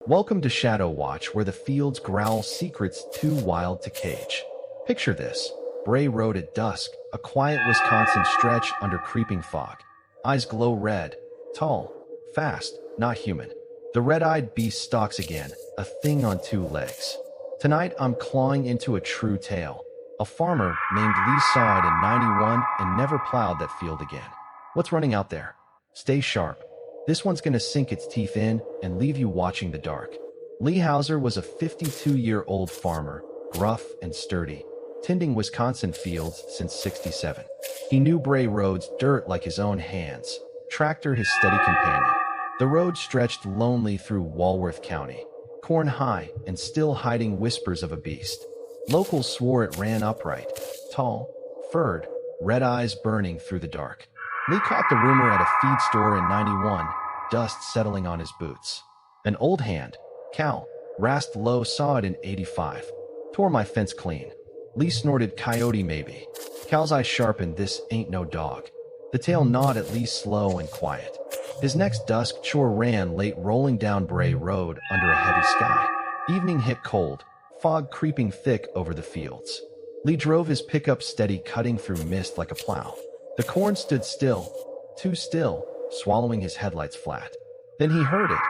Welcome to Shadow Watch, where the fields growl secrets too wild to cage. Picture this: Bray Road at dusk, a quiet Wisconsin stretch under creeping fog. Eyes glow red, tall, fast, not human. The red-eyed beast stalks again, a thing on two legs. Tonight I'm clawing into a true tale. A farmer named Lee saw it in '91 and never plowed that field again. What's running out there? Stay sharp. This one's gonna sink its teeth in and leave you watching the dark. Lee Hauser was a 52-year-old farmer, gruff and sturdy, tending Wisconsin fields since '67. He knew Bray Road's dirt like his own hands, tractor his steady companion. The road stretched lonely through Walworth County, corn high and still hiding whispers of a beast. Locals swore it ran upright, tall, furred, red eyes burning through the dark. Lee caught the rumor at a feed store in '91, dust settling on his boots. An old hand, Cal, rasped low, saw it in '85. Tore my fence clean. Lee snorted, coyote maybe. Cal's eyes sharpened, this ain't no dog. The tail gnawed at Lee, slow and quiet. His next dusk chore ran late, rolling down Bray Road under a heavy sky. Evening hit cold, fog creeping thick over the fields. Lee drove his pickup steady, cutting through mist like a plow. The corn stood still, too still, swallowing his headlights flat. Then he heard it,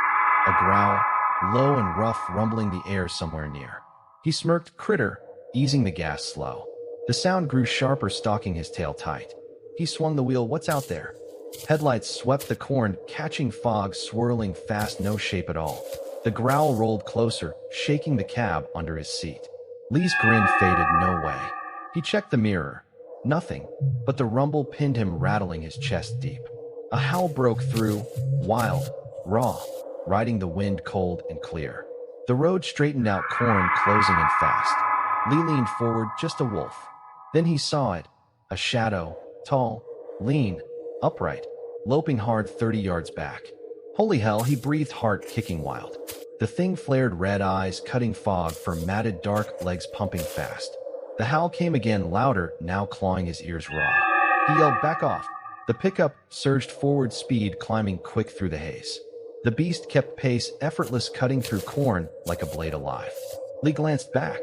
a growl, low and rough, rumbling the air somewhere near. He smirked, critter, easing the gas slow. The sound grew sharper, stalking his tail tight. He swung the wheel, what's out there? Headlights swept the corn, catching fog, swirling fast, no shape at all. The growl rolled closer, shaking the cab under his seat. Lee's grin faded, no way. He checked the mirror. Nothing, but the rumble pinned him, rattling his chest deep. A howl broke through, wild, raw, riding the wind cold and clear. The road straightened out, corn closing in fast. Lee leaned forward, just a wolf. Then he saw it, a shadow, tall, lean, upright, loping hard 30 yards back. Holy hell, he breathed, heart kicking wild. The thing flared, red eyes cutting fog from matted dark legs pumping fast. The howl came again, louder, now clawing his ears raw. He yelled, back off. The pickup surged forward, speed climbing quick through the haze. The beast kept pace, effortless, cutting through corn like a blade alive. Lee glanced back.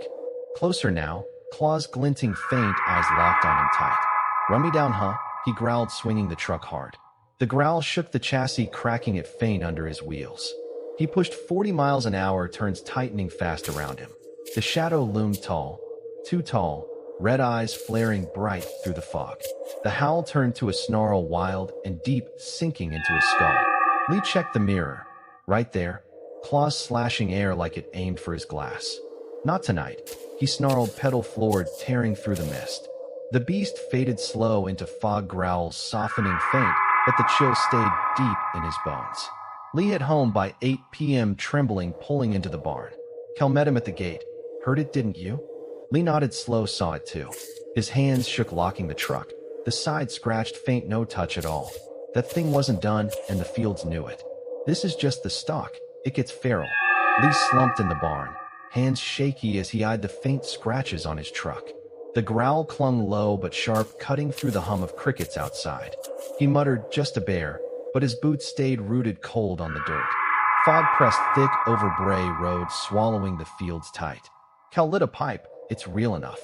Closer now, claws glinting faint, eyes locked on him tight. Run me down, huh? He growled, swinging the truck hard. The growl shook the chassis, cracking it faint under his wheels. He pushed 40 miles an hour, turns tightening fast around him. The shadow loomed tall, too tall, red eyes flaring bright through the fog. The howl turned to a snarl, wild and deep, sinking into his skull. Lee checked the mirror. Right there, claws slashing air like it aimed for his glass. Not tonight, he snarled, pedal floored, tearing through the mist. The beast faded slow into fog, growls softening faint, but the chill stayed deep in his bones. Lee hit home by 8 p.m., trembling, pulling into the barn. Cal met him at the gate. Heard it, didn't you? Lee nodded, slow, saw it too. His hands shook, locking the truck. The side scratched faint, no touch at all. That thing wasn't done, and the fields knew it. This is just the stock. It gets feral. Lee slumped in the barn, hands shaky as he eyed the faint scratches on his truck. The growl clung low but sharp, cutting through the hum of crickets outside. He muttered, just a bear, but his boots stayed rooted cold on the dirt. Fog pressed thick over Bray Road, swallowing the fields tight. Cal lit a pipe. It's real enough.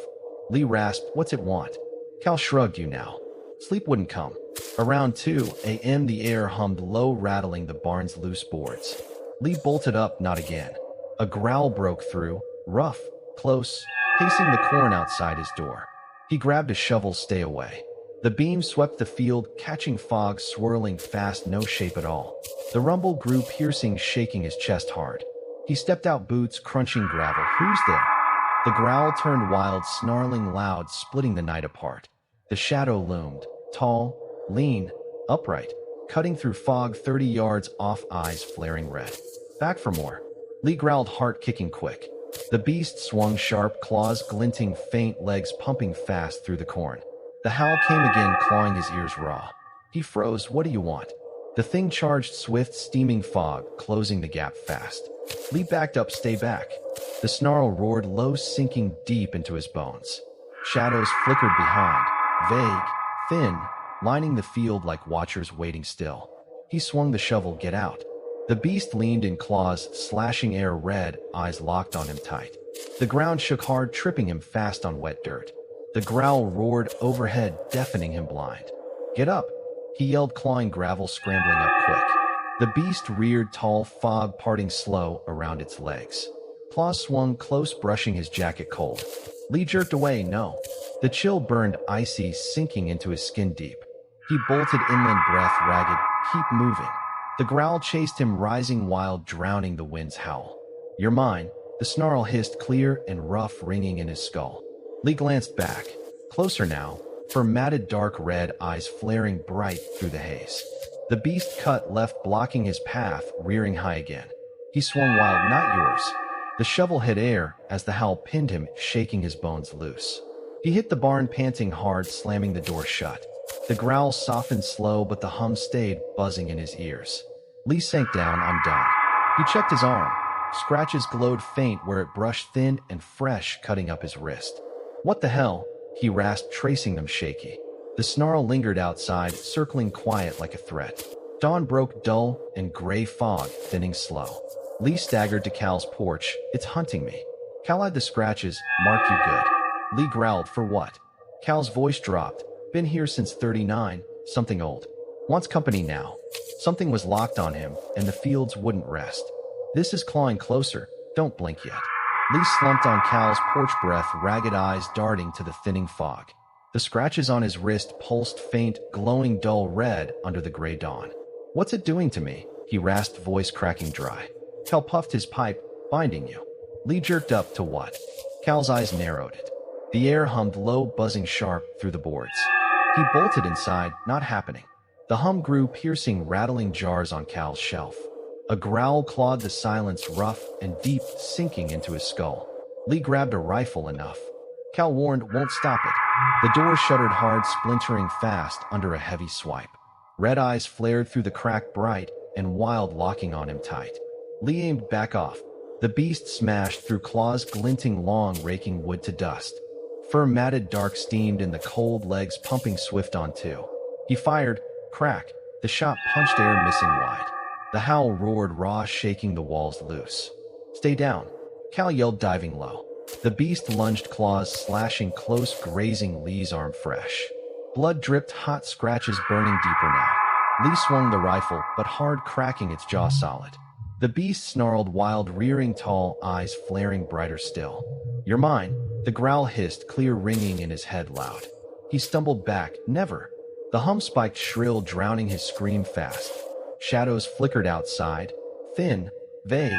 Lee rasped, what's it want? Cal shrugged, you now. Sleep wouldn't come. Around 2 a.m. the air hummed low, rattling the barn's loose boards. Lee bolted up, not again. A growl broke through, rough, close, pacing the corn outside his door. He grabbed a shovel, stay away. The beam swept the field, catching fog, swirling fast, no shape at all. The rumble grew piercing, shaking his chest hard. He stepped out, boots crunching gravel. Who's there? The growl turned wild, snarling loud, splitting the night apart. The shadow loomed, tall, lean, upright, cutting through fog 30 yards off, eyes flaring red. Back for more. Lee growled, heart kicking quick. The beast swung sharp, claws glinting faint, legs pumping fast through the corn. The howl came again, clawing his ears raw. He froze, what do you want? The thing charged, swift, steaming fog, closing the gap fast. Lee backed up, stay back. The snarl roared low, sinking deep into his bones. Shadows flickered behind, vague, thin, lining the field like watchers waiting still. He swung the shovel, get out. The beast leaned in claws, slashing air red, eyes locked on him tight. The ground shook hard, tripping him fast on wet dirt. The growl roared overhead, deafening him blind. "Get up!" he yelled, clawing gravel, scrambling up quick. The beast reared tall, fog parting slow around its legs. Claws swung close, brushing his jacket cold. Lee jerked away, no. The chill burned icy, sinking into his skin deep. He bolted inland, breath ragged, keep moving. The growl chased him, rising wild, drowning the wind's howl. "You're mine," the snarl hissed, clear and rough, ringing in his skull. Lee glanced back. Closer now, her matted dark red eyes flaring bright through the haze. The beast cut left, blocking his path, rearing high again. He swung wild, "Not yours." The shovel hit air as the howl pinned him, shaking his bones loose. He hit the barn, panting hard, slamming the door shut. The growl softened slow, but the hum stayed, buzzing in his ears. Lee sank down. "I'm done." He checked his arm. Scratches glowed faint where it brushed, thin and fresh, cutting up his wrist. "What the hell?" he rasped, tracing them shaky. The snarl lingered outside, circling quiet like a threat. Dawn broke, dull and gray fog, thinning slow. Lee staggered to Cal's porch. "It's hunting me." Cal eyed the scratches. "Mark you good." Lee growled, "For what?" Cal's voice dropped. "Been here since 39, something old. Wants company now." Something was locked on him, and the fields wouldn't rest. "This is clawing closer. Don't blink yet." Lee slumped on Cal's porch, breath, ragged eyes darting to the thinning fog. The scratches on his wrist pulsed faint, glowing dull red under the gray dawn. "What's it doing to me?" he rasped, voice cracking dry. Cal puffed his pipe. "Binding you." Lee jerked up. "To what?" Cal's eyes narrowed. The air hummed low, buzzing sharp through the boards. He bolted inside. "Not happening." The hum grew, piercing, rattling jars on Cal's shelf. A growl clawed the silence, rough and deep, sinking into his skull. Lee grabbed a rifle. "Enough." Cal warned, "Won't stop it." The door shuddered hard, splintering fast under a heavy swipe. Red eyes flared through the crack, bright and wild, locking on him tight. Lee aimed. "Back off." The beast smashed through, claws glinting long, raking wood to dust. Fur matted dark steamed in the cold, legs pumping swift on two. He fired. Crack. The shot punched air, missing wide. The howl roared raw, shaking the walls loose. "Stay down." Cal yelled, diving low. The beast lunged, claws slashing close, grazing Lee's arm fresh. Blood dripped, hot scratches burning deeper now. Lee swung the rifle, but hard, cracking its jaw solid. The beast snarled wild, rearing tall, eyes flaring brighter still. "You're mine." The growl hissed, clear, ringing in his head loud. He stumbled back. "Never." The hum spiked shrill, drowning his scream fast. Shadows flickered outside, thin, vague,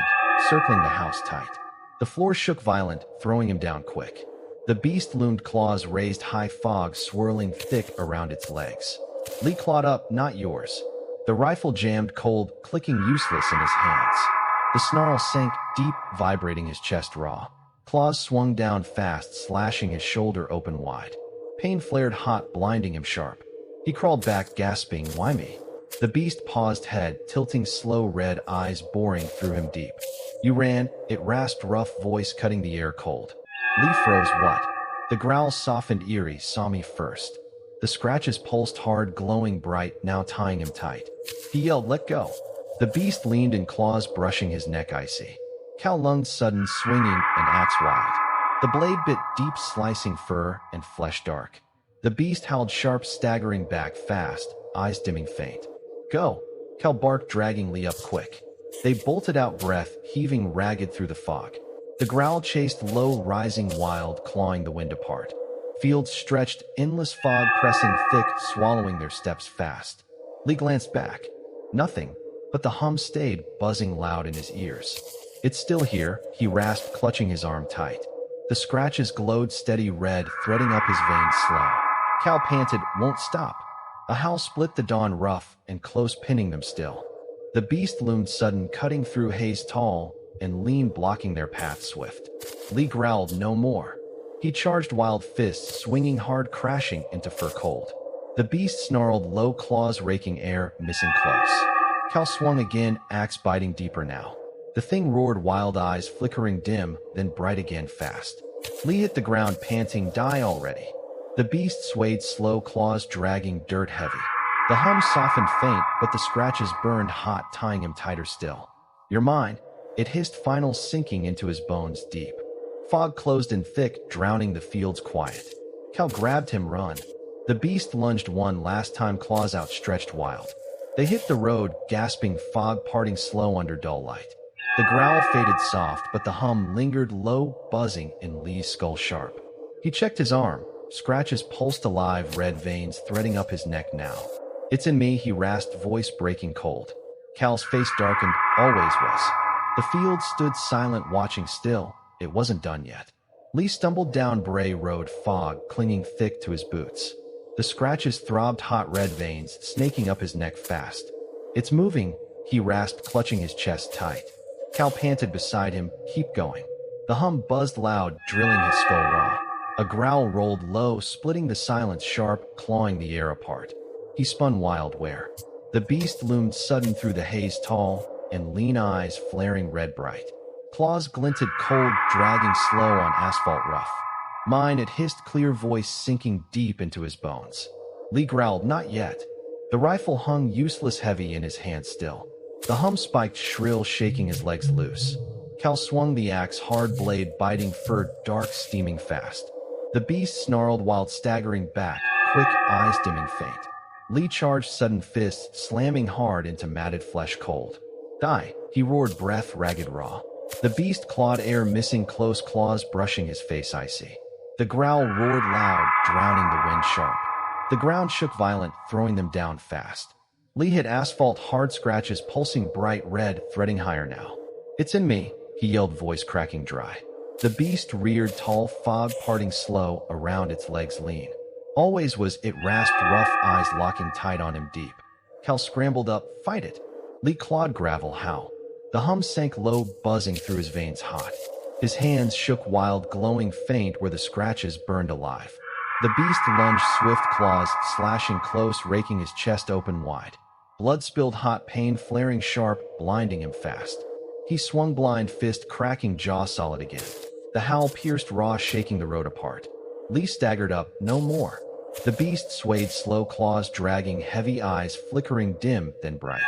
circling the house tight. The floor shook violent, throwing him down quick. The beast loomed, claws raised high, fog swirling thick around its legs. Lee clawed up. "Not yours." The rifle jammed cold, clicking useless in his hands. The snarl sank deep, vibrating his chest raw. Claws swung down fast, slashing his shoulder open wide. Pain flared hot, blinding him sharp. He crawled back, gasping, "Why me?" The beast paused, head tilting slow, red eyes boring through him deep. "You ran," it rasped, rough voice cutting the air cold. Lee froze. "What?" The growl softened, eerie. "Saw me first." The scratches pulsed hard, glowing bright, now tying him tight. He yelled, "Let go." The beast leaned in, claws brushing his neck icy. Cal lunged, sudden, swinging, an axe wild. The blade bit deep, slicing fur and flesh dark. The beast howled sharp, staggering back fast, eyes dimming faint. "Go!" Cal barked, dragging Lee up quick. They bolted out, breath heaving ragged through the fog. The growl chased low, rising wild, clawing the wind apart. Fields stretched, endless fog pressing thick, swallowing their steps fast. Lee glanced back. Nothing, but the hum stayed, buzzing loud in his ears. "It's still here," he rasped, clutching his arm tight. The scratches glowed steady red, threading up his veins slow. Cal panted, "Won't stop." A howl split the dawn, rough and close, pinning them still. The beast loomed sudden, cutting through haze, tall and lean, blocking their path swift. Lee growled, "No more." He charged, wild fists swinging hard, crashing into fur cold. The beast snarled, low, claws raking air, missing close. Cal swung again, axe biting deeper now. The thing roared, wild eyes flickering dim, then bright again fast. Lee hit the ground, panting, "Die already." The beast swayed slow, claws dragging dirt heavy. The hum softened faint, but the scratches burned hot, tying him tighter still. "You're mine," it hissed, final sinking into his bones deep. Fog closed in thick, drowning the field's quiet. Cal grabbed him, run. The beast lunged one last time, claws outstretched wild. They hit the road, gasping, fog parting slow under dull light. The growl faded soft, but the hum lingered low, buzzing in Lee's skull sharp. He checked his arm. Scratches pulsed alive, red veins threading up his neck now. "It's in me," he rasped, voice breaking cold. Cal's face darkened, always was. The field stood silent, watching still. It wasn't done yet. Lee stumbled down Bray Road, fog clinging thick to his boots. The scratches throbbed, hot red veins snaking up his neck fast. "It's moving," he rasped, clutching his chest tight. Cal panted beside him, "Keep going." The hum buzzed loud, drilling his skull raw. A growl rolled low, splitting the silence sharp, clawing the air apart. He spun wild where the beast loomed sudden through the haze, tall and lean, eyes flaring red bright. Claws glinted cold, dragging slow on asphalt rough. "Mine," it hissed, clear voice sinking deep into his bones. Lee growled, "Not yet." The rifle hung useless, heavy in his hand still. The hum spiked shrill, shaking his legs loose. Cal swung the axe, hard blade biting fur, dark, steaming fast. The beast snarled while staggering back, quick eyes dimming faint. Lee charged, sudden fists slamming hard into matted flesh cold. "Die," he roared, breath ragged raw. The beast clawed air, missing, close claws brushing his face icy. The growl roared loud, drowning the wind sharp. The ground shook violent, throwing them down fast. Lee hit asphalt, hard scratches pulsing bright red, threading higher now. "It's in me," he yelled, voice cracking dry. The beast reared tall, fog parting slow around its legs lean. "Always was," it rasped, rough eyes locking tight on him deep. Cal scrambled up, "Fight it." Lee clawed gravel, how? The hum sank low, buzzing through his veins hot. His hands shook wild, glowing faint where the scratches burned alive. The beast lunged, swift claws slashing close, raking his chest open wide. Blood spilled, hot pain flaring sharp, blinding him fast. He swung blind, fist cracking, jaw solid again. The howl pierced raw, shaking the road apart. Lee staggered up, no more. The beast swayed slow, claws dragging, heavy eyes flickering dim, then bright.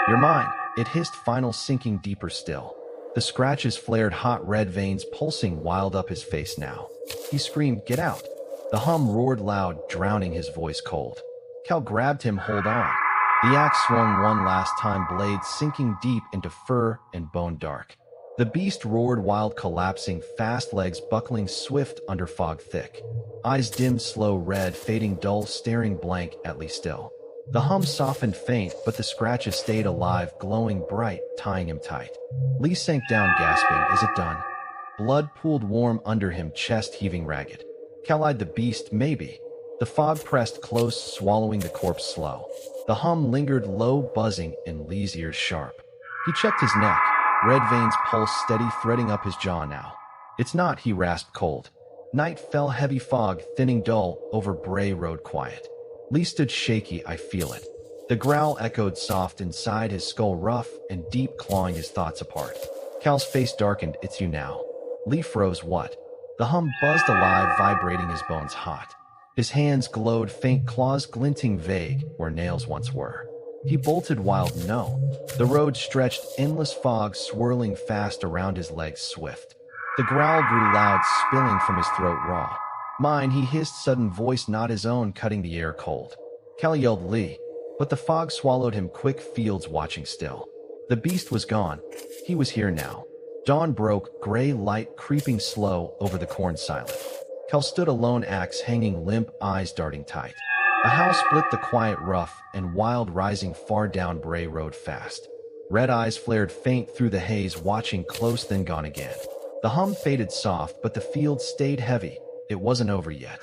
"You're mine," it hissed, final sinking deeper still. The scratches flared, hot red veins pulsing wild up his face now. He screamed, "Get out." The hum roared loud, drowning his voice cold. Cal grabbed him, "Hold on." The axe swung one last time, blade sinking deep into fur and bone dark. The beast roared wild, collapsing fast, legs buckling swift under fog thick. Eyes dimmed, slow red, fading dull, staring blank at Lee still. The hum softened faint, but the scratches stayed alive, glowing bright, tying him tight. Lee sank down, gasping, "Is it done?" Blood pooled warm under him, chest heaving ragged. Cal eyed the beast, "Maybe." The fog pressed close, swallowing the corpse slow. The hum lingered low, buzzing in Lee's ears sharp. He checked his neck. Red veins pulsed steady, threading up his jaw now. "It's not," he rasped cold. Night fell, heavy fog, thinning dull, over Bray Road quiet. Lee stood shaky, "I feel it." The growl echoed soft inside his skull, rough and deep, clawing his thoughts apart. Cal's face darkened, "It's you now." Lee froze, "What?" The hum buzzed alive, vibrating his bones hot. His hands glowed, faint claws glinting vague where nails once were. He bolted wild, "No." The road stretched, endless fog swirling fast around his legs swift. The growl grew loud, spilling from his throat raw. "Mine," he hissed, sudden voice not his own, cutting the air cold. Cal yelled, "Lee," but the fog swallowed him quick, fields watching still. The beast was gone. He was here now. Dawn broke, gray light creeping slow over the corn, silent. Cal stood alone, axe hanging limp, eyes darting tight. A howl split the quiet, rough and wild, rising far down Bray Road fast. Red eyes flared faint through the haze, watching close, then gone again. The hum faded soft, but the field stayed heavy. It wasn't over yet.